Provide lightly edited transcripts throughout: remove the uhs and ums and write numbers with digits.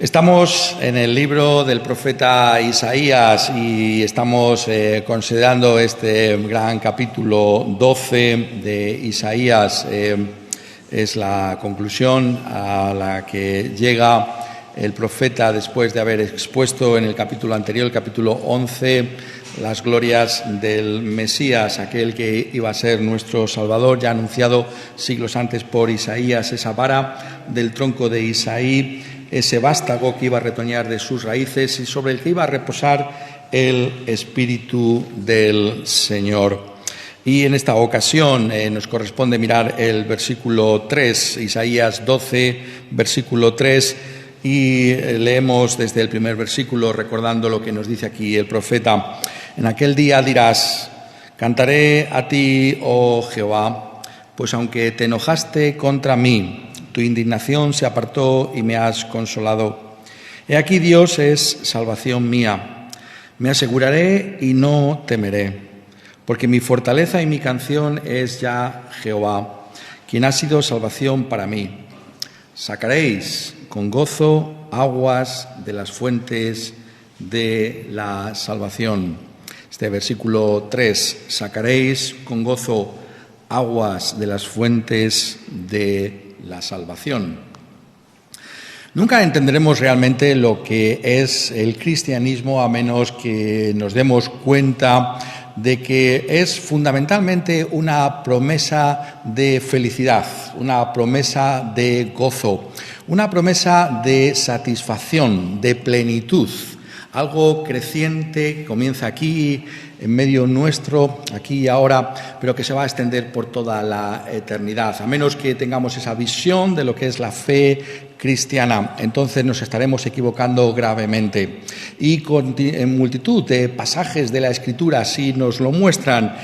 Estamos en el libro del profeta Isaías y estamos considerando este gran capítulo 12 de Isaías. Es la conclusión a la que llega el profeta después de haber expuesto en el capítulo anterior, el capítulo 11, las glorias del Mesías, aquel que iba a ser nuestro Salvador, ya anunciado siglos antes por Isaías, esa vara del tronco de Isaí, ese vástago que iba a retoñar de sus raíces y sobre el que iba a reposar el Espíritu del Señor. Y en esta ocasión nos corresponde mirar el versículo 3, Isaías 12, versículo 3, y leemos desde el primer versículo recordando lo que nos dice aquí el profeta. En aquel día dirás: cantaré a ti, oh Jehová, pues aunque te enojaste contra mí, tu indignación se apartó y me has consolado. He aquí Dios es salvación mía. Me aseguraré y no temeré, porque mi fortaleza y mi canción es ya Jehová, quien ha sido salvación para mí. Sacaréis con gozo aguas de las fuentes de la salvación. Este versículo 3, sacaréis con gozo aguas de las fuentes de la salvación. Nunca entenderemos realmente lo que es el cristianismo a menos que nos demos cuenta de que es fundamentalmente una promesa de felicidad, una promesa de gozo, una promesa de satisfacción, de plenitud, algo creciente que comienza aquí, en medio nuestro, aquí y ahora, pero que se va a extender por toda la eternidad. A menos que tengamos esa visión de lo que es la fe cristiana, entonces nos estaremos equivocando gravemente. Y en multitud de pasajes de la Escritura así nos lo muestran,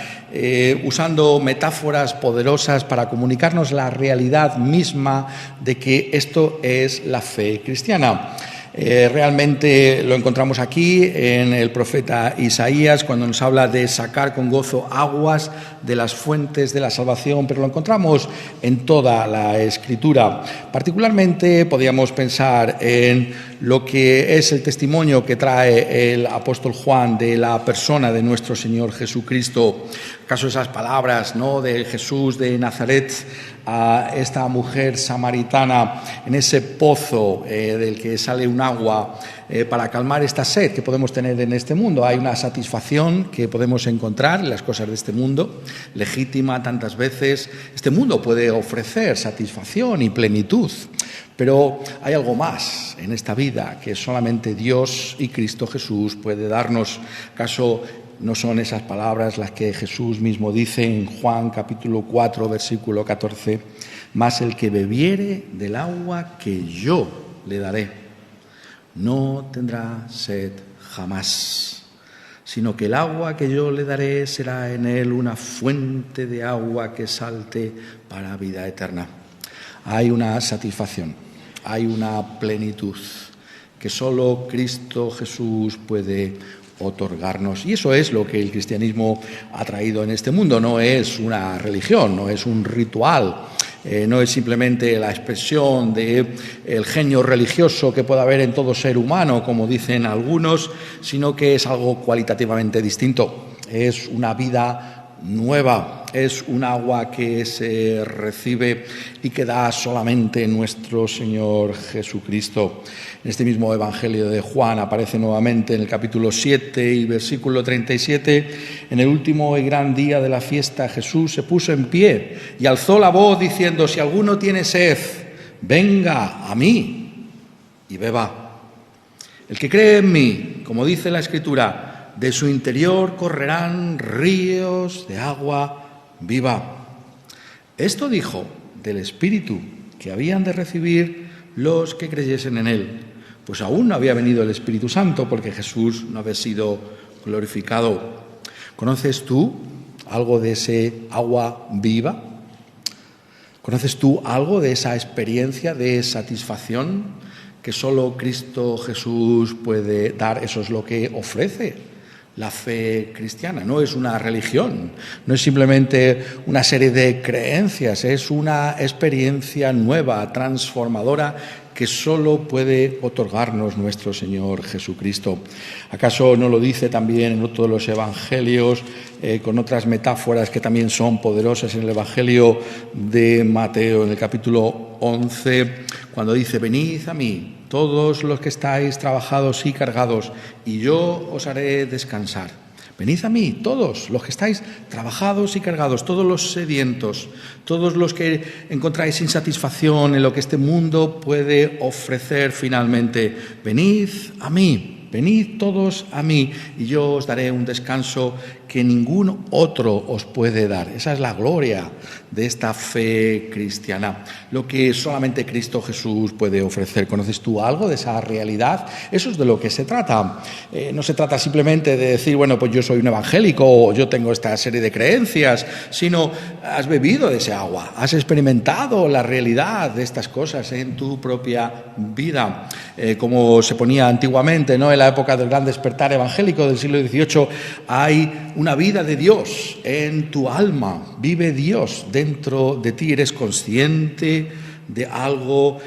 usando metáforas poderosas para comunicarnos la realidad misma de que esto es la fe cristiana. Realmente lo encontramos aquí en el profeta Isaías cuando nos habla de sacar con gozo aguas de las fuentes de la salvación, pero lo encontramos en toda la Escritura. Particularmente podríamos pensar en lo que es el testimonio que trae el apóstol Juan de la persona de nuestro Señor Jesucristo. ¿Acaso esas palabras, ¿no?, de Jesús de Nazaret a esta mujer samaritana en ese pozo del que sale un agua para calmar esta sed que podemos tener en este mundo? Hay una satisfacción que podemos encontrar en las cosas de este mundo, legítima tantas veces. Este mundo puede ofrecer satisfacción y plenitud, pero hay algo más en esta vida que solamente Dios y Cristo Jesús puede darnos. ¿Acaso no son esas palabras las que Jesús mismo dice en Juan capítulo 4, versículo 14? Mas el que bebiere del agua que yo le daré, no tendrá sed jamás, sino que el agua que yo le daré será en él una fuente de agua que salte para vida eterna. Hay una satisfacción, hay una plenitud que solo Cristo Jesús puede otorgarnos. Y eso es lo que el cristianismo ha traído en este mundo. No es una religión, no es un ritual, no es simplemente la expresión del genio religioso que pueda haber en todo ser humano, como dicen algunos, sino que es algo cualitativamente distinto. Es una vida nueva, es un agua que se recibe y que da solamente nuestro Señor Jesucristo. En este mismo Evangelio de Juan aparece nuevamente en el capítulo 7 y versículo 37, en el último y gran día de la fiesta Jesús se puso en pie y alzó la voz diciendo: si alguno tiene sed, venga a mí y beba. El que cree en mí, como dice la Escritura, de su interior correrán ríos de agua viva. Esto dijo del Espíritu que habían de recibir los que creyesen en él, pues aún no había venido el Espíritu Santo porque Jesús no había sido glorificado. ¿Conoces tú algo de ese agua viva? ¿Conoces tú algo de esa experiencia de satisfacción que solo Cristo Jesús puede dar? Eso es lo que ofrece la fe cristiana. No es una religión, no es simplemente una serie de creencias, es una experiencia nueva, transformadora, que solo puede otorgarnos nuestro Señor Jesucristo. ¿Acaso no lo dice también en otro de los evangelios, con otras metáforas que también son poderosas en el Evangelio de Mateo, en el capítulo 11, cuando dice: venid a mí, todos los que estáis trabajados y cargados, y yo os haré descansar? Venid a mí, todos los que estáis trabajados y cargados, todos los sedientos, todos los que encontráis insatisfacción en lo que este mundo puede ofrecer finalmente. Venid a mí, venid todos a mí, y yo os daré un descanso que ningún otro os puede dar. Esa es la gloria de esta fe cristiana, lo que solamente Cristo Jesús puede ofrecer. ¿Conoces tú algo de esa realidad? Eso es de lo que se trata. No se trata simplemente de decir, bueno, pues yo soy un evangélico o yo tengo esta serie de creencias, sino has bebido de ese agua, has experimentado la realidad de estas cosas en tu propia vida. Como se ponía antiguamente, ¿no? En la época del gran despertar evangélico del siglo XVIII, hay una vida de Dios en tu alma, vive Dios dentro de ti, eres consciente de algo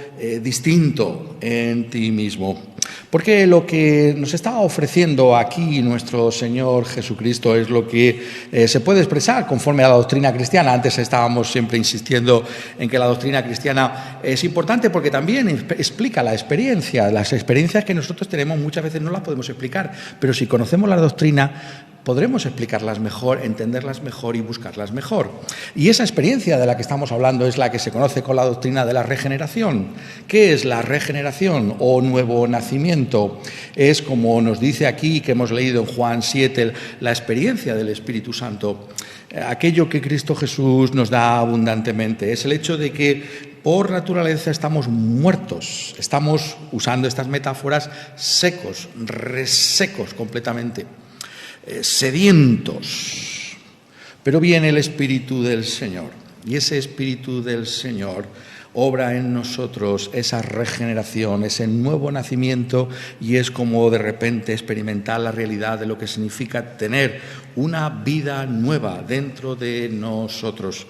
distinto en ti mismo. Porque lo que nos está ofreciendo aquí nuestro Señor Jesucristo es lo que se puede expresar conforme a la doctrina cristiana. Antes estábamos siempre insistiendo en que la doctrina cristiana es importante porque también explica la experiencia. Las experiencias que nosotros tenemos muchas veces no las podemos explicar, pero si conocemos la doctrina podremos explicarlas mejor, entenderlas mejor y buscarlas mejor. Y esa experiencia de la que estamos hablando es la que se conoce con la doctrina de la regeneración. ¿Qué es la regeneración o nuevo nacimiento? Es, como nos dice aquí, que hemos leído en Juan 7, la experiencia del Espíritu Santo. Aquello que Cristo Jesús nos da abundantemente es el hecho de que por naturaleza estamos muertos, estamos, usando estas metáforas, secos, resecos completamente. Sedientos, pero viene el Espíritu del Señor, y ese Espíritu del Señor obra en nosotros esa regeneración, ese nuevo nacimiento, y es como de repente experimentar la realidad de lo que significa tener una vida nueva dentro de nosotros.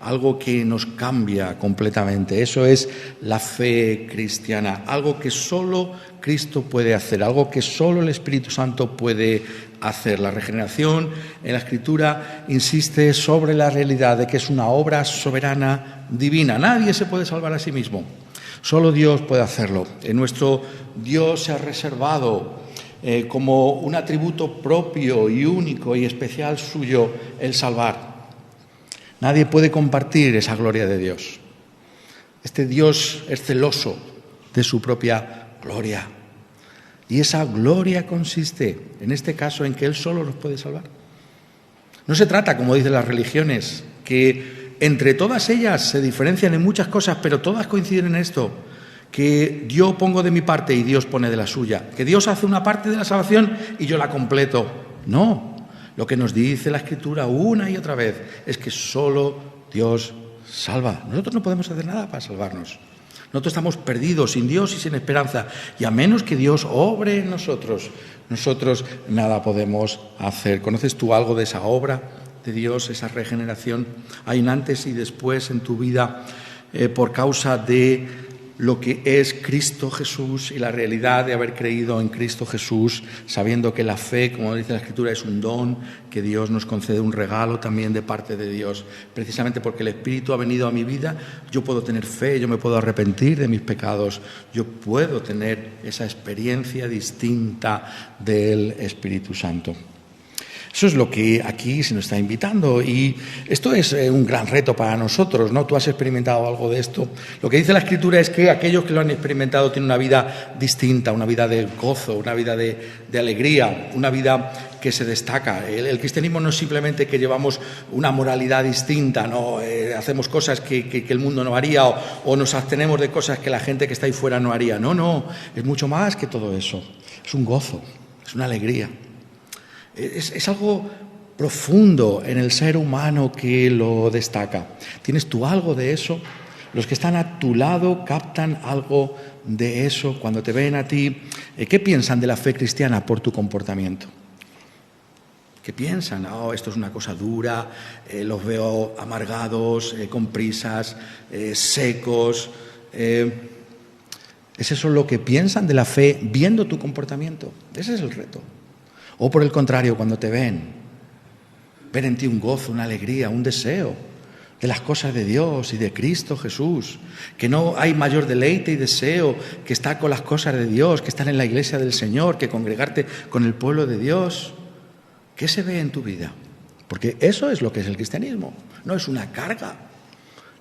Algo que nos cambia completamente. Eso es la fe cristiana, algo que solo Cristo puede hacer, algo que solo el Espíritu Santo puede hacer. La regeneración en la Escritura insiste sobre la realidad de que es una obra soberana divina. Nadie se puede salvar a sí mismo, solo Dios puede hacerlo. En nuestro Dios se ha reservado como un atributo propio y único y especial suyo el salvar. Nadie puede compartir esa gloria de Dios. Este Dios es celoso de su propia gloria. Y esa gloria consiste, en este caso, en que Él solo nos puede salvar. No se trata, como dicen las religiones, que entre todas ellas se diferencian en muchas cosas, pero todas coinciden en esto, que yo pongo de mi parte y Dios pone de la suya, que Dios hace una parte de la salvación y yo la completo. No. Lo que nos dice la Escritura una y otra vez es que solo Dios salva. Nosotros no podemos hacer nada para salvarnos. Nosotros estamos perdidos, sin Dios y sin esperanza. Y a menos que Dios obre en nosotros, nosotros nada podemos hacer. ¿Conoces tú algo de esa obra de Dios, esa regeneración? Hay un antes y después en tu vida por causa de lo que es Cristo Jesús y la realidad de haber creído en Cristo Jesús, sabiendo que la fe, como dice la Escritura, es un don que Dios nos concede, un regalo también de parte de Dios. Precisamente porque el Espíritu ha venido a mi vida, yo puedo tener fe, yo me puedo arrepentir de mis pecados, yo puedo tener esa experiencia distinta del Espíritu Santo. Eso es lo que aquí se nos está invitando y esto es un gran reto para nosotros, ¿no? ¿Tú has experimentado algo de esto? Lo que dice la Escritura es que aquellos que lo han experimentado tienen una vida distinta, una vida de gozo, una vida de alegría, una vida que se destaca. El cristianismo no es simplemente que llevamos una moralidad distinta, ¿no? Hacemos cosas que el mundo no haría o nos abstenemos de cosas que la gente que está ahí fuera no haría. No, es mucho más que todo eso. Es un gozo, es una alegría. Es algo profundo en el ser humano que lo destaca. ¿Tienes tú algo de eso? Los que están a tu lado captan algo de eso cuando te ven a ti. ¿Qué piensan de la fe cristiana por tu comportamiento? ¿Qué piensan? Oh, esto es una cosa dura, los veo amargados, con prisas, secos. ¿Es eso lo que piensan de la fe viendo tu comportamiento? Ese es el reto. O por el contrario, cuando te ven en ti un gozo, una alegría, un deseo de las cosas de Dios y de Cristo Jesús, que no hay mayor deleite y deseo que estar con las cosas de Dios, que estar en la iglesia del Señor, que congregarte con el pueblo de Dios. ¿Qué se ve en tu vida? Porque eso es lo que es el cristianismo, no es una carga.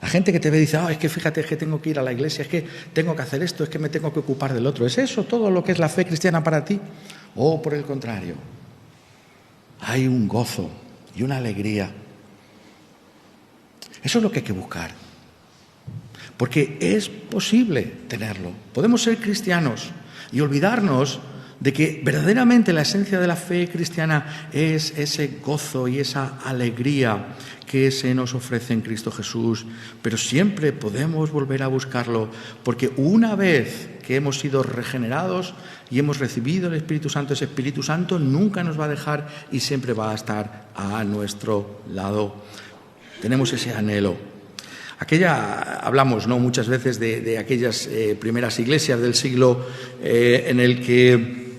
La gente que te ve dice, es que fíjate, es que tengo que ir a la iglesia, es que tengo que hacer esto, es que me tengo que ocupar del otro. ¿Es eso todo lo que es la fe cristiana para ti? O por el contrario, hay un gozo y una alegría. Eso es lo que hay que buscar. Porque es posible tenerlo. Podemos ser cristianos y olvidarnos de que verdaderamente la esencia de la fe cristiana es ese gozo y esa alegría que se nos ofrece en Cristo Jesús, pero siempre podemos volver a buscarlo, porque una vez que hemos sido regenerados y hemos recibido el Espíritu Santo, ese Espíritu Santo nunca nos va a dejar y siempre va a estar a nuestro lado. Tenemos ese anhelo. Hablamos muchas veces de aquellas primeras iglesias del siglo en el que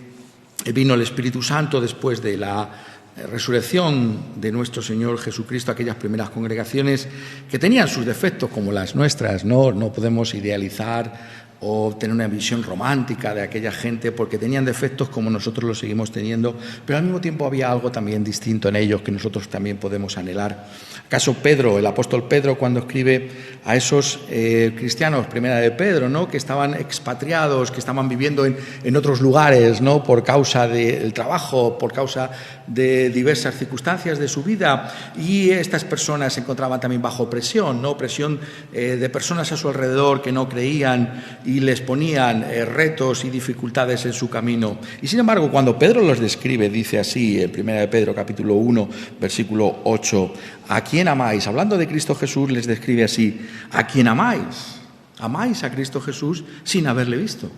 vino el Espíritu Santo después de la resurrección de nuestro Señor Jesucristo, aquellas primeras congregaciones que tenían sus defectos como las nuestras, no podemos idealizar o tener una visión romántica de aquella gente porque tenían defectos como nosotros los seguimos teniendo, pero al mismo tiempo había algo también distinto en ellos que nosotros también podemos anhelar. ¿Acaso Pedro, el apóstol Pedro, cuando escribe a esos cristianos, primera de Pedro, que estaban expatriados, que estaban viviendo en otros lugares, por causa del trabajo, por causa de diversas circunstancias de su vida, y estas personas se encontraban también bajo presión, presión de personas a su alrededor que no creían y les ponían retos y dificultades en su camino. Y sin embargo, cuando Pedro los describe, dice así, en 1 de Pedro capítulo 1, versículo 8, ¿a quién amáis? Hablando de Cristo Jesús, les describe así, ¿a quién amáis? Amáis a Cristo Jesús sin haberle visto.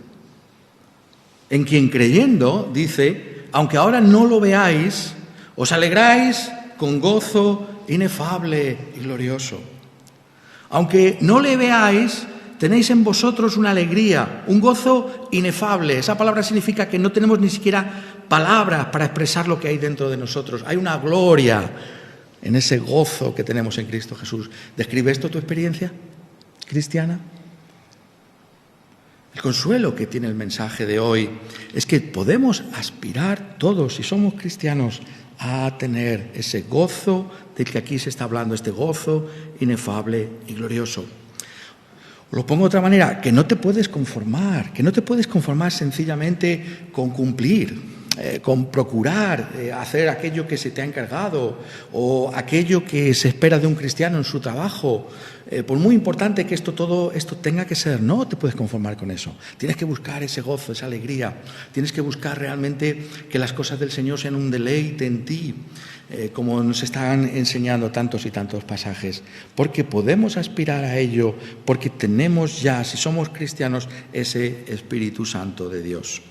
En quien creyendo, dice, aunque ahora no lo veáis, os alegráis con gozo inefable y glorioso. Aunque no le veáis, tenéis en vosotros una alegría, un gozo inefable. Esa palabra significa que no tenemos ni siquiera palabras para expresar lo que hay dentro de nosotros. Hay una gloria en ese gozo que tenemos en Cristo Jesús. ¿Describe esto tu experiencia cristiana? El consuelo que tiene el mensaje de hoy es que podemos aspirar todos, si somos cristianos, a tener ese gozo del que aquí se está hablando, este gozo inefable y glorioso. Lo pongo de otra manera, que no te puedes conformar sencillamente con cumplir, con procurar hacer aquello que se te ha encargado o aquello que se espera de un cristiano en su trabajo. Por muy importante que todo esto tenga que ser, no te puedes conformar con eso. Tienes que buscar ese gozo, esa alegría. Tienes que buscar realmente que las cosas del Señor sean un deleite en ti, como nos están enseñando tantos y tantos pasajes. Porque podemos aspirar a ello, porque tenemos ya, si somos cristianos, ese Espíritu Santo de Dios.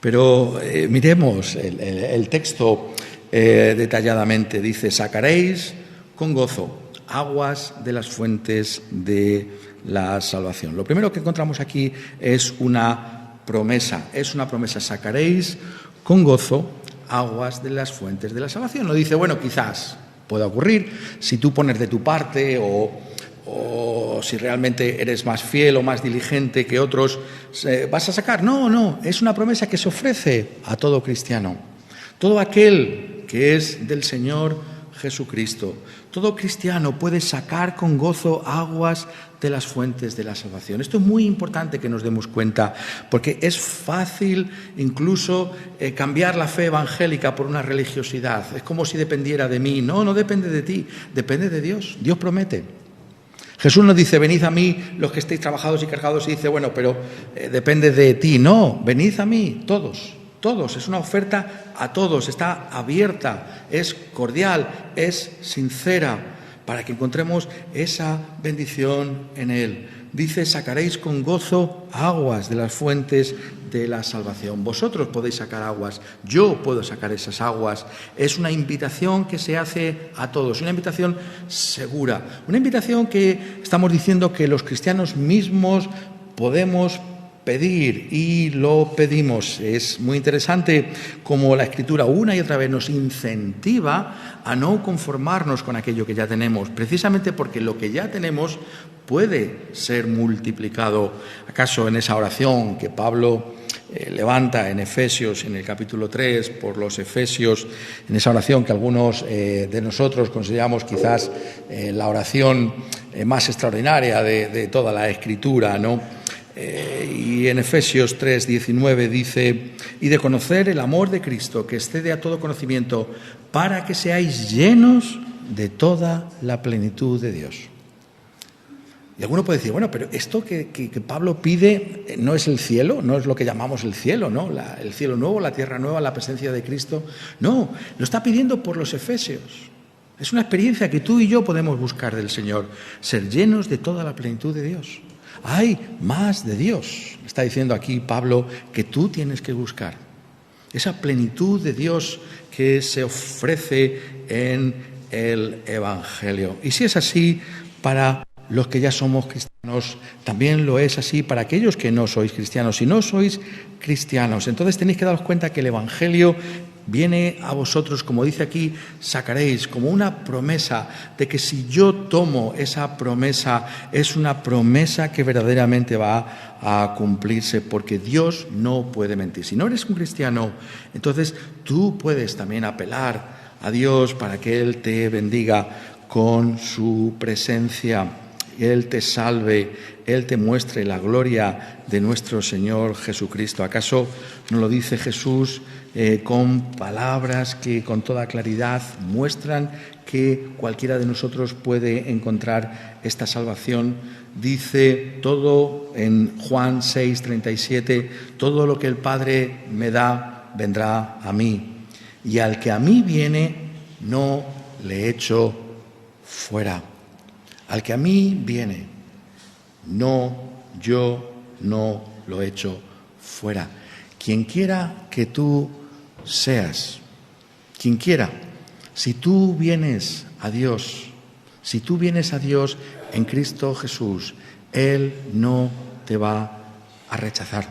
Pero miremos el texto detalladamente. Dice, sacaréis con gozo aguas de las fuentes de la salvación. Lo primero que encontramos aquí es una promesa. Sacaréis con gozo aguas de las fuentes de la salvación. No dice, quizás pueda ocurrir si tú pones de tu parte o si realmente eres más fiel o más diligente que otros, vas a sacar. No, es una promesa que se ofrece a todo cristiano. Todo aquel que es del Señor Jesucristo. Todo cristiano puede sacar con gozo aguas de las fuentes de la salvación. Esto es muy importante que nos demos cuenta, porque es fácil incluso cambiar la fe evangélica por una religiosidad. Es como si dependiera de mí. No depende de ti, depende de Dios. Dios promete. Jesús nos dice, venid a mí los que estéis trabajados y cargados, y dice, pero depende de ti. No, venid a mí, todos, es una oferta a todos, está abierta, es cordial, es sincera, para que encontremos esa bendición en Él. Dice, sacaréis con gozo aguas de las fuentes de la salvación. Vosotros podéis sacar aguas, yo puedo sacar esas aguas. Es una invitación que se hace a todos, una invitación segura, una invitación que estamos diciendo que los cristianos mismos podemos pedir y lo pedimos. Es muy interesante cómo la Escritura una y otra vez nos incentiva a no conformarnos con aquello que ya tenemos, precisamente porque lo que ya tenemos puede ser multiplicado. ¿Acaso en esa oración que Pablo levanta en Efesios, en el capítulo 3, por los Efesios, en esa oración que algunos de nosotros consideramos quizás la oración más extraordinaria de toda la Escritura, ¿no? Y en Efesios 3:19 dice: y de conocer el amor de Cristo, que excede a todo conocimiento, para que seáis llenos de toda la plenitud de Dios. Y alguno puede decir, bueno, pero esto que Pablo pide no es el cielo, no es lo que llamamos el cielo, ¿no? El cielo nuevo, la tierra nueva, la presencia de Cristo. No, lo está pidiendo por los efesios. Es una experiencia que tú y yo podemos buscar del Señor, ser llenos de toda la plenitud de Dios. Hay más de Dios, está diciendo aquí Pablo, que tú tienes que buscar. Esa plenitud de Dios que se ofrece en el Evangelio. Y si es así para los que ya somos cristianos, también lo es así para aquellos que no sois cristianos. Si no sois cristianos, entonces tenéis que daros cuenta que el Evangelio viene a vosotros, como dice aquí, sacaréis, como una promesa de que si yo tomo esa promesa, es una promesa que verdaderamente va a cumplirse, porque Dios no puede mentir. Si no eres un cristiano, entonces tú puedes también apelar a Dios para que Él te bendiga con su presencia. Él te salve, Él te muestre la gloria de nuestro Señor Jesucristo. ¿Acaso no lo dice Jesús con palabras que con toda claridad muestran que cualquiera de nosotros puede encontrar esta salvación? Dice todo en Juan 6:37, todo lo que el Padre me da vendrá a mí, y al que a mí viene no le echo fuera. Al que a mí viene, yo no lo echo fuera. Quien quiera que tú seas, quien quiera, si tú vienes a Dios en Cristo Jesús, Él no te va a rechazar.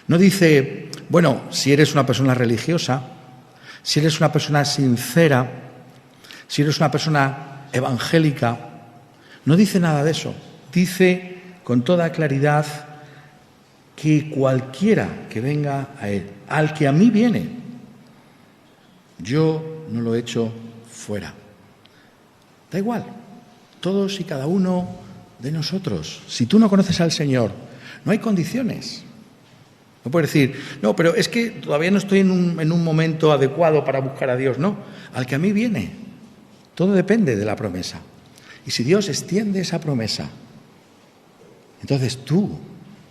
No dice, bueno, si eres una persona religiosa, si eres una persona sincera, si eres una persona evangélica, no dice nada de eso. Dice con toda claridad que cualquiera que venga a Él, al que a mí viene, yo no lo echo fuera. Da igual, todos y cada uno de nosotros. Si tú no conoces al Señor, no hay condiciones. No puedes decir, no, pero es que todavía no estoy en un momento adecuado para buscar a Dios. No, al que a mí viene. Todo depende de la promesa. Y si Dios extiende esa promesa, entonces tú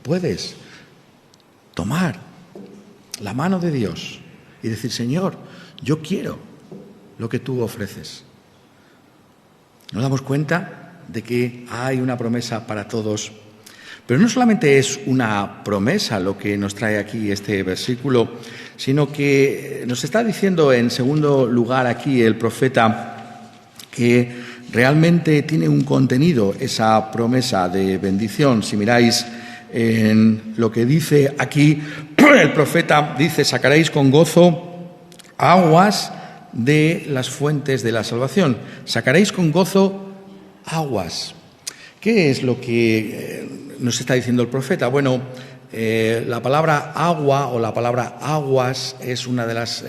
puedes tomar la mano de Dios y decir, Señor, yo quiero lo que tú ofreces. Nos damos cuenta de que hay una promesa para todos. Pero no solamente es una promesa lo que nos trae aquí este versículo, sino que nos está diciendo en segundo lugar aquí el profeta que realmente tiene un contenido esa promesa de bendición. Si miráis en lo que dice aquí, el profeta dice, sacaréis con gozo aguas de las fuentes de la salvación. Sacaréis con gozo aguas. ¿Qué es lo que nos está diciendo el profeta? Bueno, la palabra agua o la palabra aguas es una de las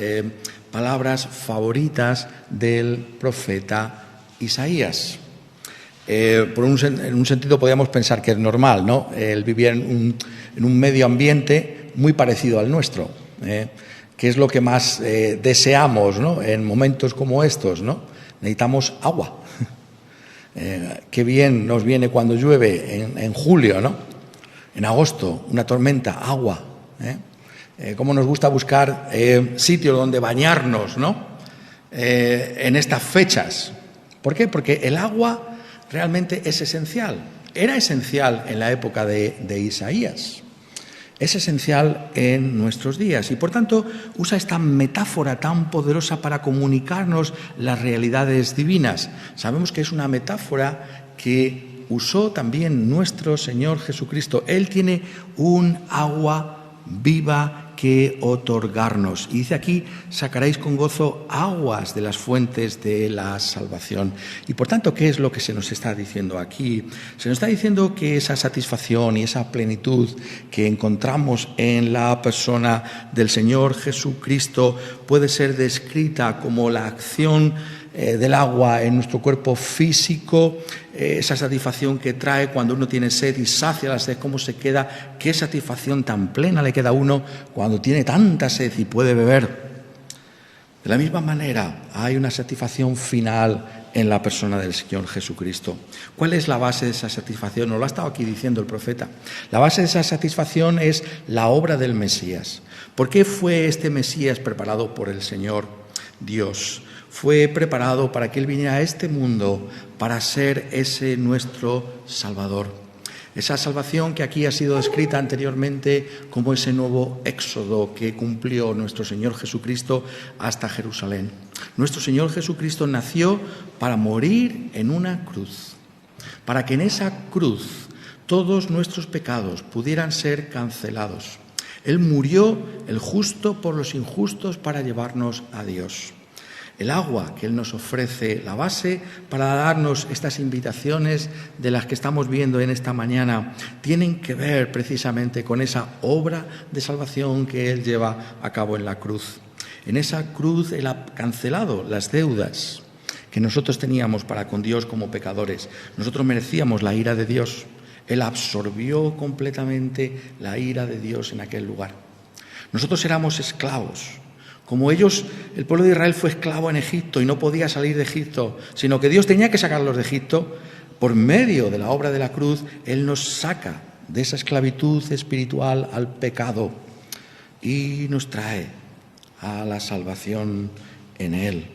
palabras favoritas del profeta Isaías. En un sentido podríamos pensar que es normal, ¿no? Él vivía en un medio ambiente muy parecido al nuestro, que es lo que más deseamos, ¿no? En momentos como estos, ¿no? Necesitamos agua. Qué bien nos viene cuando llueve en julio, ¿no? En agosto, una tormenta, agua. Cómo nos gusta buscar sitios donde bañarnos, ¿no? En estas fechas. ¿Por qué? Porque el agua realmente es esencial. Era esencial en la época de Isaías. Es esencial en nuestros días y, por tanto, usa esta metáfora tan poderosa para comunicarnos las realidades divinas. Sabemos que es una metáfora que usó también nuestro Señor Jesucristo. Él tiene un agua viva que otorgarnos. Y dice aquí, sacaréis con gozo aguas de las fuentes de la salvación. Y por tanto, ¿qué es lo que se nos está diciendo aquí? Se nos está diciendo que esa satisfacción y esa plenitud que encontramos en la persona del Señor Jesucristo puede ser descrita como la acción del agua en nuestro cuerpo físico, esa satisfacción que trae cuando uno tiene sed y sacia la sed, cómo se queda, qué satisfacción tan plena le queda a uno cuando tiene tanta sed y puede beber. De la misma manera, hay una satisfacción final en la persona del Señor Jesucristo. ¿Cuál es la base de esa satisfacción? Nos lo ha estado aquí diciendo el profeta. La base de esa satisfacción es la obra del Mesías. ¿Por qué fue este Mesías preparado por el Señor Dios? Fue preparado para que Él viniera a este mundo para ser ese nuestro Salvador. Esa salvación que aquí ha sido descrita anteriormente como ese nuevo éxodo que cumplió nuestro Señor Jesucristo hasta Jerusalén. Nuestro Señor Jesucristo nació para morir en una cruz, para que en esa cruz todos nuestros pecados pudieran ser cancelados. Él murió, el justo por los injustos, para llevarnos a Dios. El agua que Él nos ofrece, la base para darnos estas invitaciones de las que estamos viendo en esta mañana, tienen que ver precisamente con esa obra de salvación que Él lleva a cabo en la cruz. En esa cruz Él ha cancelado las deudas que nosotros teníamos para con Dios como pecadores. Nosotros merecíamos la ira de Dios. Él absorbió completamente la ira de Dios en aquel lugar. Nosotros éramos esclavos. Como ellos, el pueblo de Israel fue esclavo en Egipto y no podía salir de Egipto, sino que Dios tenía que sacarlos de Egipto, por medio de la obra de la cruz, Él nos saca de esa esclavitud espiritual al pecado y nos trae a la salvación en Él.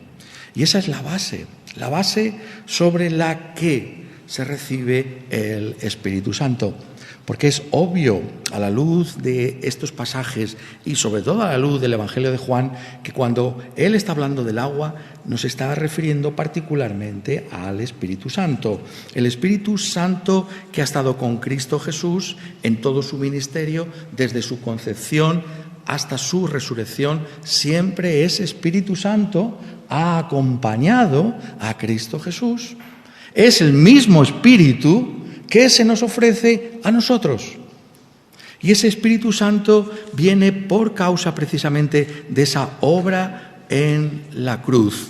Y esa es la base sobre la que se recibe el Espíritu Santo. Porque es obvio a la luz de estos pasajes y sobre todo a la luz del Evangelio de Juan que cuando Él está hablando del agua nos está refiriendo particularmente al Espíritu Santo. El Espíritu Santo que ha estado con Cristo Jesús en todo su ministerio, desde su concepción hasta su resurrección, siempre ese Espíritu Santo ha acompañado a Cristo Jesús. Es el mismo Espíritu que se nos ofrece a nosotros. Y ese Espíritu Santo viene por causa precisamente de esa obra en la cruz.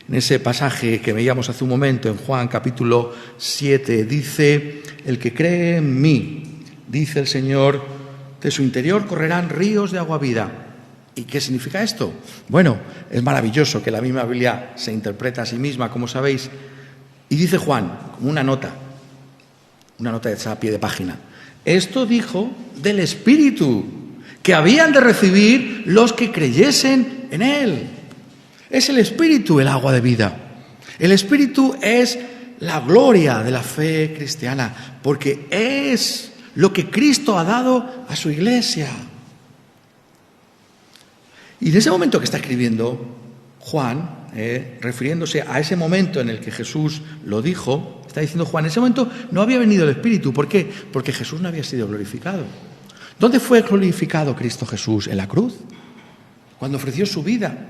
En ese pasaje que veíamos hace un momento en Juan capítulo 7 dice: el que cree en mí, dice el Señor, de su interior correrán ríos de agua viva. ¿Y qué significa esto? Bueno, es maravilloso que la misma Biblia se interpreta a sí misma, como sabéis. Y dice Juan, como una nota hecha a pie de página: esto dijo del Espíritu que habían de recibir los que creyesen en Él. Es el Espíritu el agua de vida. El Espíritu es la gloria de la fe cristiana, porque es lo que Cristo ha dado a su iglesia. Y en ese momento que está escribiendo Juan, refiriéndose a ese momento en el que Jesús lo dijo, está diciendo Juan, en ese momento no había venido el Espíritu. ¿Por qué? Porque Jesús no había sido glorificado. ¿Dónde fue glorificado Cristo Jesús? En la cruz, cuando ofreció su vida.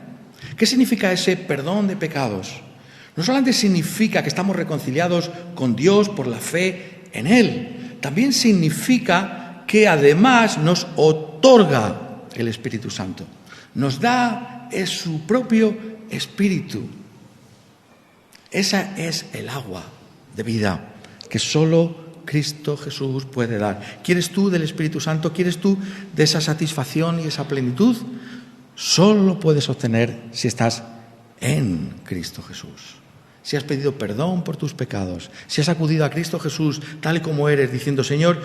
¿Qué significa ese perdón de pecados? No solamente significa que estamos reconciliados con Dios por la fe en Él, también significa que además nos otorga el Espíritu Santo. Nos da su propio Espíritu. Esa es el agua de vida que solo Cristo Jesús puede dar. ¿Quieres tú del Espíritu Santo? ¿Quieres tú de esa satisfacción y esa plenitud? Solo lo puedes obtener si estás en Cristo Jesús. Si has pedido perdón por tus pecados, si has acudido a Cristo Jesús tal y como eres, diciendo: Señor,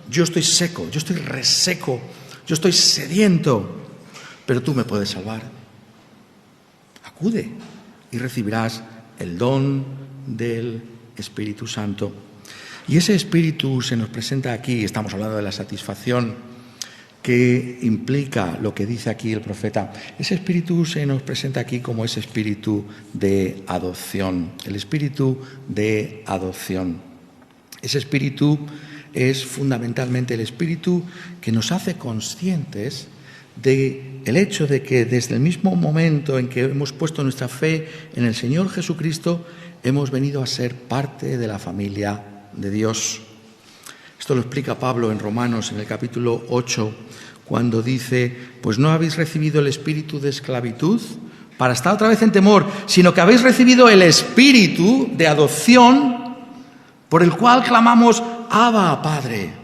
yo estoy seco, yo estoy reseco, yo estoy sediento, pero tú me puedes salvar. Acude y recibirás el don del Espíritu Santo. Y ese Espíritu se nos presenta aquí, estamos hablando de la satisfacción que implica lo que dice aquí el profeta. Ese Espíritu se nos presenta aquí como ese Espíritu de adopción, el Espíritu de adopción. Ese espíritu es fundamentalmente el espíritu que nos hace conscientes del hecho de que desde el mismo momento en que hemos puesto nuestra fe en el Señor Jesucristo, hemos venido a ser parte de la familia de Dios. Esto lo explica Pablo en Romanos, en el capítulo 8, cuando dice: pues no habéis recibido el espíritu de esclavitud para estar otra vez en temor, sino que habéis recibido el espíritu de adopción, por el cual clamamos: Abba, Padre.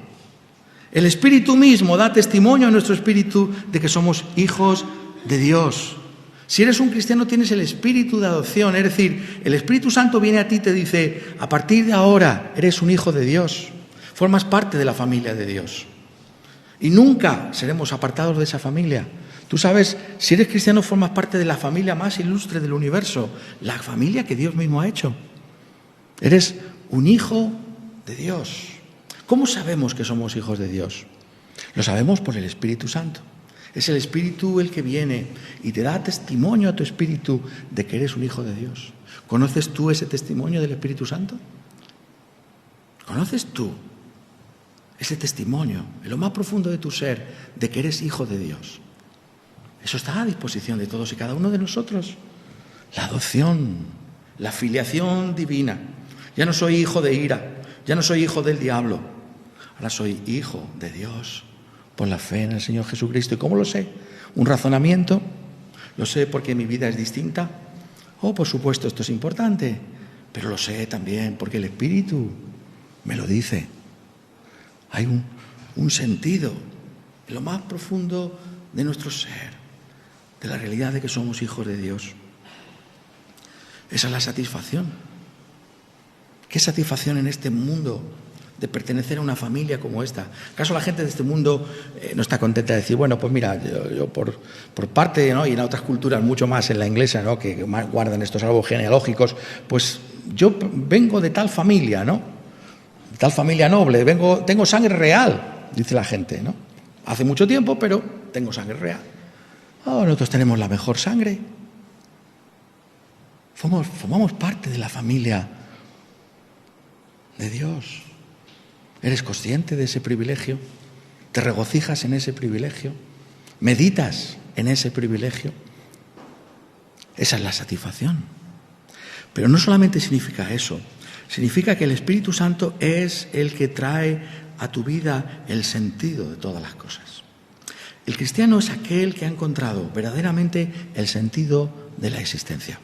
El Espíritu mismo da testimonio a nuestro espíritu de que somos hijos de Dios. Si eres un cristiano, tienes el espíritu de adopción, es decir, el Espíritu Santo viene a ti y te dice: a partir de ahora eres un hijo de Dios, formas parte de la familia de Dios. Y nunca seremos apartados de esa familia. Tú sabes, si eres cristiano, formas parte de la familia más ilustre del universo, la familia que Dios mismo ha hecho. Eres un hijo de Dios. ¿Cómo sabemos que somos hijos de Dios? Lo sabemos por el Espíritu Santo. Es el Espíritu el que viene y te da testimonio a tu espíritu de que eres un hijo de Dios. ¿Conoces tú ese testimonio del Espíritu Santo? ¿Conoces tú ese testimonio en lo más profundo de tu ser de que eres hijo de Dios? Eso está a disposición de todos y cada uno de nosotros. La adopción, la filiación divina. Ya no soy hijo de ira, ya no soy hijo del diablo. Ahora soy hijo de Dios por la fe en el Señor Jesucristo. ¿Y cómo lo sé? ¿Un razonamiento? ¿Lo sé porque mi vida es distinta? Oh, por supuesto, esto es importante, pero lo sé también porque el Espíritu me lo dice. Hay un sentido en lo más profundo de nuestro ser, de la realidad de que somos hijos de Dios. Esa es la satisfacción. ¿Qué satisfacción en este mundo de pertenecer a una familia como esta? ¿Acaso la gente de este mundo no está contenta de decir: bueno, pues mira, yo por parte, ¿no?, y en otras culturas mucho más, en la inglesa, ¿no?, que más guardan estos árboles genealógicos, pues yo vengo de tal familia, ¿no?, de tal familia noble, tengo sangre real, dice la gente, ¿no? Hace mucho tiempo, pero tengo sangre real. Oh, nosotros tenemos la mejor sangre. Formamos parte de la familia de Dios. ¿Eres consciente de ese privilegio? ¿Te regocijas en ese privilegio? ¿Meditas en ese privilegio? Esa es la satisfacción. Pero no solamente significa eso, significa que el Espíritu Santo es el que trae a tu vida el sentido de todas las cosas. El cristiano es aquel que ha encontrado verdaderamente el sentido de la existencia.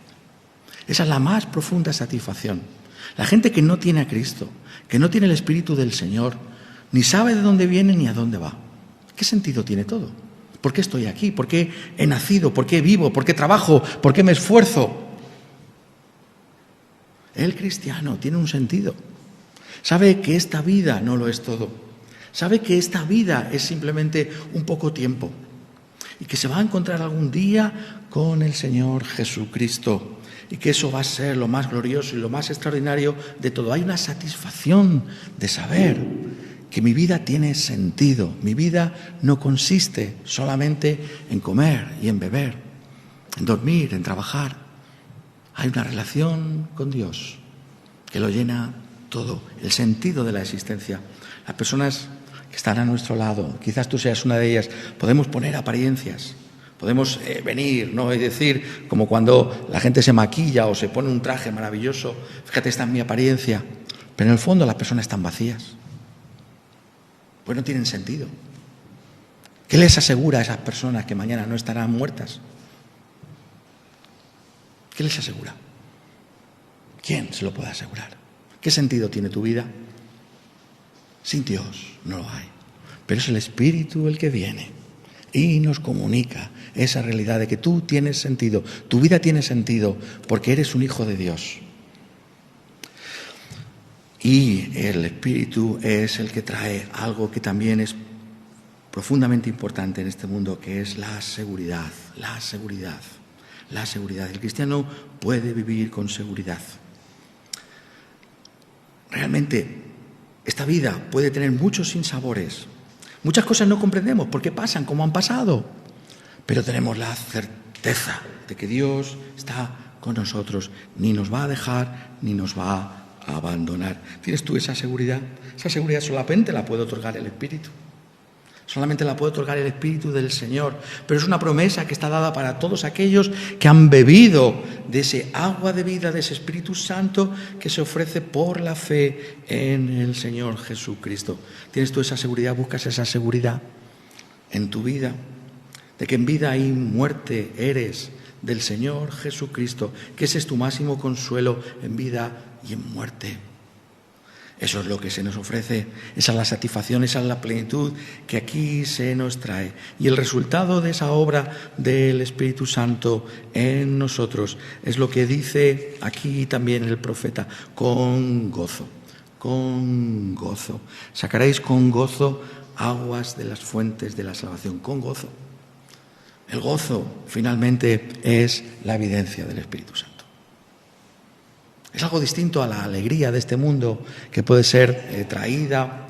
Esa es la más profunda satisfacción. La gente que no tiene a Cristo, que no tiene el Espíritu del Señor, ni sabe de dónde viene ni a dónde va. ¿Qué sentido tiene todo? ¿Por qué estoy aquí? ¿Por qué he nacido? ¿Por qué vivo? ¿Por qué trabajo? ¿Por qué me esfuerzo? El cristiano tiene un sentido. Sabe que esta vida no lo es todo. Sabe que esta vida es simplemente un poco tiempo y que se va a encontrar algún día con el Señor Jesucristo. Y que eso va a ser lo más glorioso y lo más extraordinario de todo. Hay una satisfacción de saber que mi vida tiene sentido. Mi vida no consiste solamente en comer y en beber, en dormir, en trabajar. Hay una relación con Dios que lo llena todo, el sentido de la existencia. Las personas que están a nuestro lado, quizás tú seas una de ellas, podemos poner apariencias. Podemos venir, ¿no?, y decir, como cuando la gente se maquilla o se pone un traje maravilloso: fíjate, esta es mi apariencia. Pero en el fondo las personas están vacías. Pues no tienen sentido. ¿Qué les asegura a esas personas que mañana no estarán muertas? ¿Qué les asegura? ¿Quién se lo puede asegurar? ¿Qué sentido tiene tu vida? Sin Dios no lo hay. Pero es el Espíritu el que viene y nos comunica esa realidad de que tú tienes sentido, tu vida tiene sentido porque eres un hijo de Dios. Y el Espíritu es el que trae algo que también es profundamente importante en este mundo, que es la seguridad. La seguridad. La seguridad. El cristiano puede vivir con seguridad. Realmente, esta vida puede tener muchos sinsabores. Muchas cosas no comprendemos por qué pasan como han pasado, pero tenemos la certeza de que Dios está con nosotros, ni nos va a dejar ni nos va abandonar. ¿Tienes tú esa seguridad? Esa seguridad solamente la puede otorgar el Espíritu. Solamente la puede otorgar el Espíritu del Señor. Pero es una promesa que está dada para todos aquellos que han bebido de ese agua de vida, de ese Espíritu Santo que se ofrece por la fe en el Señor Jesucristo. ¿Tienes tú esa seguridad? ¿Buscas esa seguridad en tu vida? De que en vida y muerte eres del Señor Jesucristo, que ese es tu máximo consuelo en vida y en muerte. Eso es lo que se nos ofrece, esa es la satisfacción, esa es la plenitud que aquí se nos trae. Y el resultado de esa obra del Espíritu Santo en nosotros es lo que dice aquí también el profeta: con gozo, con gozo. Sacaréis con gozo aguas de las fuentes de la salvación, con gozo. El gozo finalmente es la evidencia del Espíritu Santo. Es algo distinto a la alegría de este mundo que puede ser traída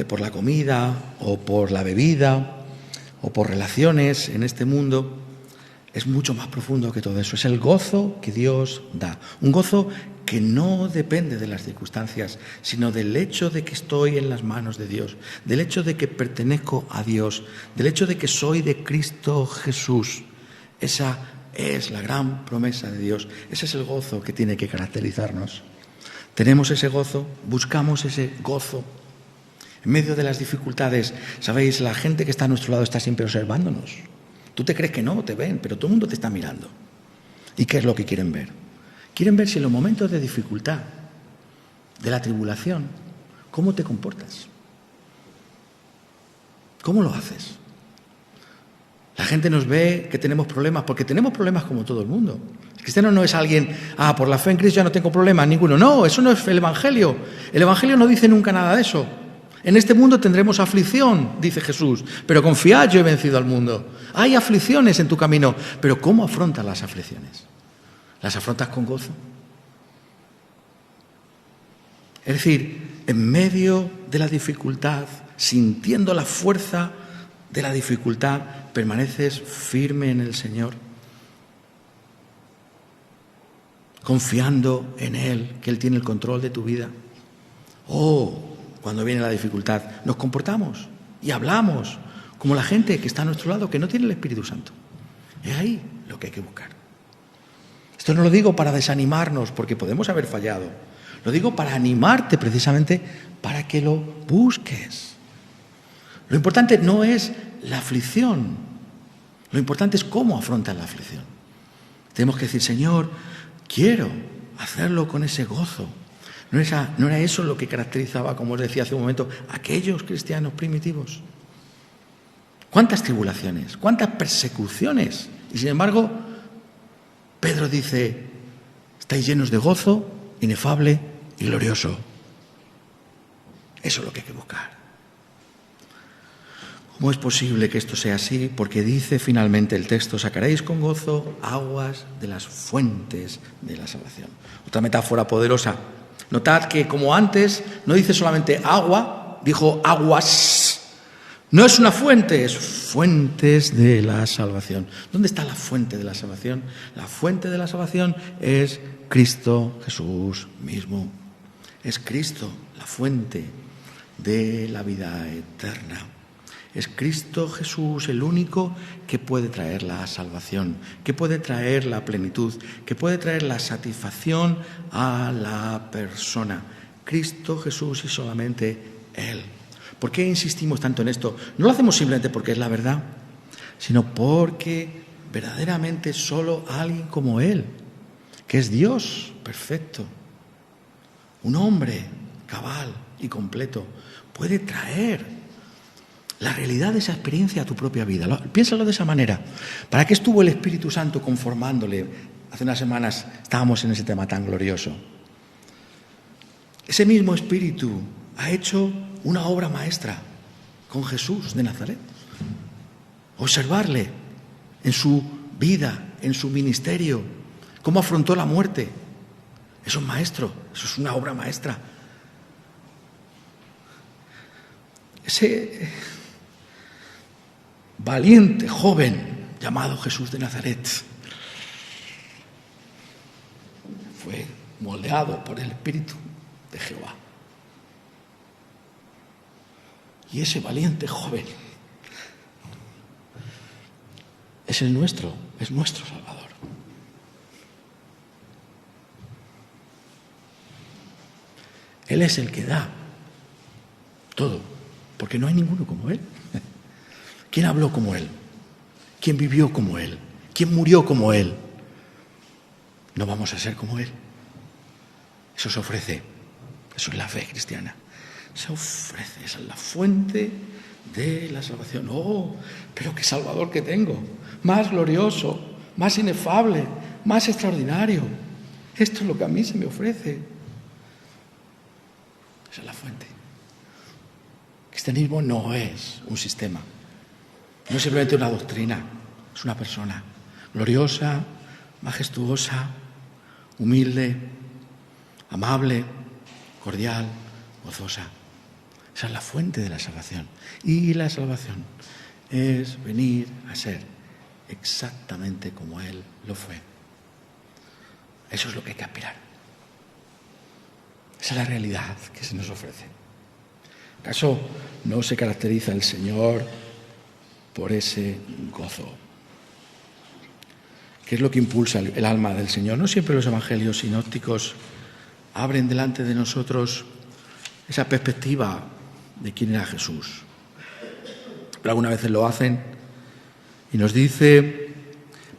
por la comida o por la bebida o por relaciones en este mundo. Es mucho más profundo que todo eso. Es el gozo que Dios da. Un gozo que no depende de las circunstancias, sino del hecho de que estoy en las manos de Dios, del hecho de que pertenezco a Dios, del hecho de que soy de Cristo Jesús. Esa es la gran promesa de Dios. Ese es el gozo que tiene que caracterizarnos. Tenemos ese gozo, buscamos ese gozo. En medio de las dificultades, sabéis, la gente que está a nuestro lado está siempre observándonos. Tú te crees que no, te ven, pero todo el mundo te está mirando. ¿Y qué es lo que quieren ver? Quieren ver si en los momentos de dificultad, de la tribulación, ¿cómo te comportas? ¿Cómo lo haces? La gente nos ve que tenemos problemas, porque tenemos problemas como todo el mundo. El cristiano no es alguien, por la fe en Cristo ya no tengo problemas, ninguno. No, eso no es el Evangelio. El Evangelio no dice nunca nada de eso. En este mundo tendremos aflicción, dice Jesús, pero confiad, yo he vencido al mundo. Hay aflicciones en tu camino, pero ¿cómo afrontas las aflicciones? ¿Las afrontas con gozo? Es decir, en medio de la dificultad, sintiendo la fuerza de la dificultad, permaneces firme en el Señor, confiando en Él, que Él tiene el control de tu vida. Cuando viene la dificultad, nos comportamos y hablamos como la gente que está a nuestro lado, que no tiene el Espíritu Santo. Es ahí lo que hay que buscar. Esto no lo digo para desanimarnos, porque podemos haber fallado. Lo digo para animarte precisamente para que lo busques. Lo importante no es la aflicción. Lo importante es cómo afrontas la aflicción. Tenemos que decir: Señor, quiero hacerlo con ese gozo. ¿No era eso lo que caracterizaba, como os decía hace un momento, a aquellos cristianos primitivos? ¿Cuántas tribulaciones? ¿Cuántas persecuciones? Y sin embargo, Pedro dice: estáis llenos de gozo inefable y glorioso. Eso es lo que hay que buscar. ¿Cómo es posible que esto sea así? Porque dice finalmente el texto: sacaréis con gozo aguas de las fuentes de la salvación. Otra metáfora poderosa. Notad que, como antes, no dice solamente agua, dijo aguas. No es una fuente, es fuentes de la salvación. ¿Dónde está la fuente de la salvación? La fuente de la salvación es Cristo Jesús mismo. Es Cristo la fuente de la vida eterna. Es Cristo Jesús el único que puede traer la salvación, que puede traer la plenitud, que puede traer la satisfacción a la persona. Cristo Jesús y solamente Él. ¿Por qué insistimos tanto en esto? No lo hacemos simplemente porque es la verdad, sino porque verdaderamente solo alguien como Él, que es Dios perfecto, un hombre cabal y completo, puede traer la realidad de esa experiencia a tu propia vida. Piénsalo de esa manera. ¿Para qué estuvo el Espíritu Santo conformándole? Hace unas semanas estábamos en ese tema tan glorioso. Ese mismo Espíritu ha hecho una obra maestra con Jesús de Nazaret. Observarle en su vida, en su ministerio, cómo afrontó la muerte. Eso es maestro, eso es una obra maestra. Ese valiente joven llamado Jesús de Nazaret fue moldeado por el Espíritu de Jehová. Y ese valiente joven es nuestro Salvador. Él es el que da todo, porque no hay ninguno como Él. ¿Quién habló como Él? ¿Quién vivió como Él? ¿Quién murió como Él? No vamos a ser como Él. Eso se ofrece. Eso es la fe cristiana. Se ofrece. Esa es la fuente de la salvación. ¡Oh, pero qué Salvador que tengo! Más glorioso, más inefable, más extraordinario. Esto es lo que a mí se me ofrece. Esa es la fuente. El cristianismo no es un sistema. No es simplemente una doctrina. Es una persona gloriosa, majestuosa, humilde, amable, cordial, gozosa. Esa es la fuente de la salvación. Y la salvación es venir a ser exactamente como Él lo fue. Eso es lo que hay que aspirar. Esa es la realidad que se nos ofrece. ¿Acaso no se caracteriza el Señor por ese gozo? ¿Qué es lo que impulsa el alma del Señor? No siempre los evangelios sinópticos abren delante de nosotros esa perspectiva de quién era Jesús. Pero algunas veces lo hacen y nos dice,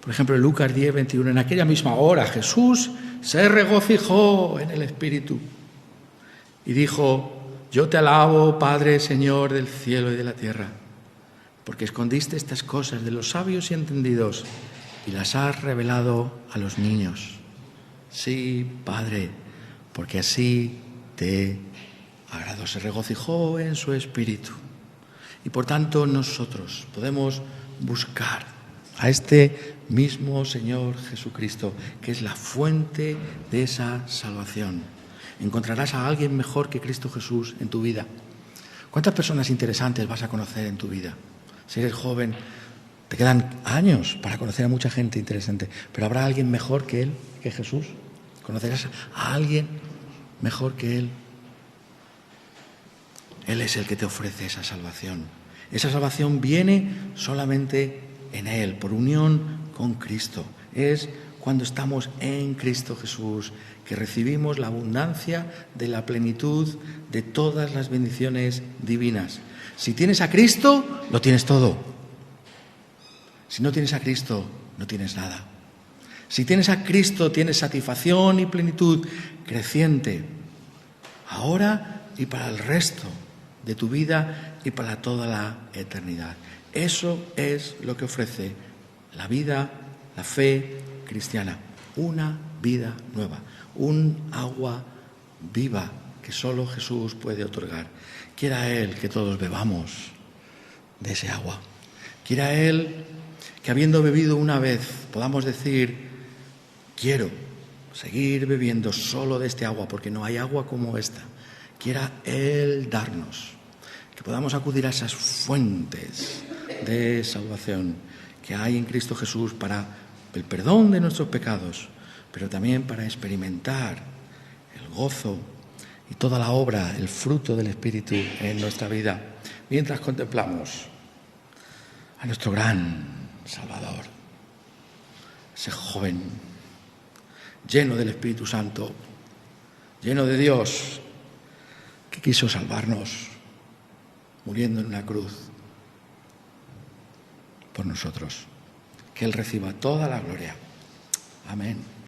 por ejemplo, en Lucas 10, 21, en aquella misma hora Jesús se regocijó en el Espíritu y dijo: yo te alabo, Padre, Señor del cielo y de la tierra, porque escondiste estas cosas de los sabios y entendidos y las has revelado a los niños. Sí, Padre, porque así te agradó. Se regocijó en su espíritu. Y por tanto nosotros podemos buscar a este mismo Señor Jesucristo, que es la fuente de esa salvación. Encontrarás a alguien mejor que Cristo Jesús en tu vida. ¿Cuántas personas interesantes vas a conocer en tu vida? Si eres joven, te quedan años para conocer a mucha gente interesante, pero ¿habrá alguien mejor que Él, que Jesús? ¿Conocerás a alguien mejor que Él? Él es el que te ofrece esa salvación. Esa salvación viene solamente en Él, por unión con Cristo. Es cuando estamos en Cristo Jesús que recibimos la abundancia de la plenitud de todas las bendiciones divinas. Si tienes a Cristo, lo tienes todo. Si no tienes a Cristo, no tienes nada. Si tienes a Cristo, tienes satisfacción y plenitud creciente, ahora y para el resto de tu vida y para toda la eternidad. Eso es lo que ofrece la vida, la fe cristiana. Una vida nueva, un agua viva que solo Jesús puede otorgar. Quiera Él que todos bebamos de ese agua. Quiera Él que habiendo bebido una vez podamos decir: quiero seguir bebiendo solo de este agua, porque no hay agua como esta. Quiera Él darnos que podamos acudir a esas fuentes de salvación que hay en Cristo Jesús para el perdón de nuestros pecados, pero también para experimentar el gozo y toda la obra, el fruto del Espíritu en nuestra vida, mientras contemplamos a nuestro gran Salvador, ese joven lleno del Espíritu Santo, lleno de Dios, que quiso salvarnos muriendo en una cruz por nosotros. Que Él reciba toda la gloria. Amén.